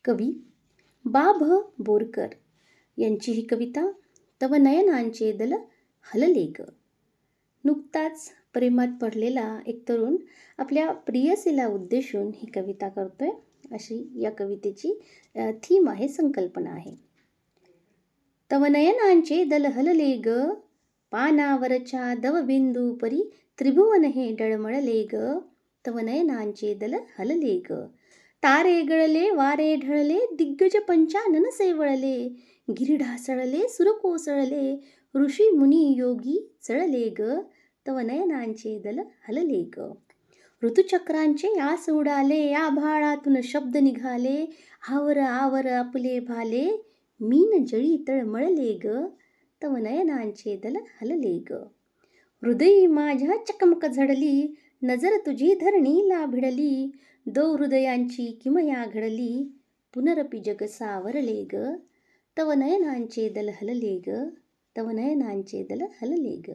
कवी बा भ बोरकर यांची ही कविता तव नयनांचे दल हलले ग. नुकताच प्रेमात पडलेला एक तरुण आपल्या प्रियसीला उद्देशून ही कविता करतोय, अशी या कवितेची थीम आहे, संकल्पना आहे. तव नयनांचे दल हलले ग, पानावरच्या दवबिंदू परी त्रिभुवन हे डळमळले ग. तव नयनांचे दल हलले ग, तारे गळले वारे ढळले दिग्गज पंचानन सेवळले. गिरी ढासळले सुर कोसळले ऋषी मुनी योगी चळले ग. तव नयनांचे दल हलले ग. ऋतुचक्रांचे आस उडाले आभाळातून शब्द निघाले. आवर आवर आपले भाले मीन जळी तळमळले ग. तव नयनांचे दल हलले ग. हृदयी माझ्या चकमक झडली नजर तुझी धरणीला भिडली. दो हृदयांची किमया घडली पुनरपि जग सावरले ग. तव नयनांचे दल हलले ग. तव नयनांचे दल हलले ग.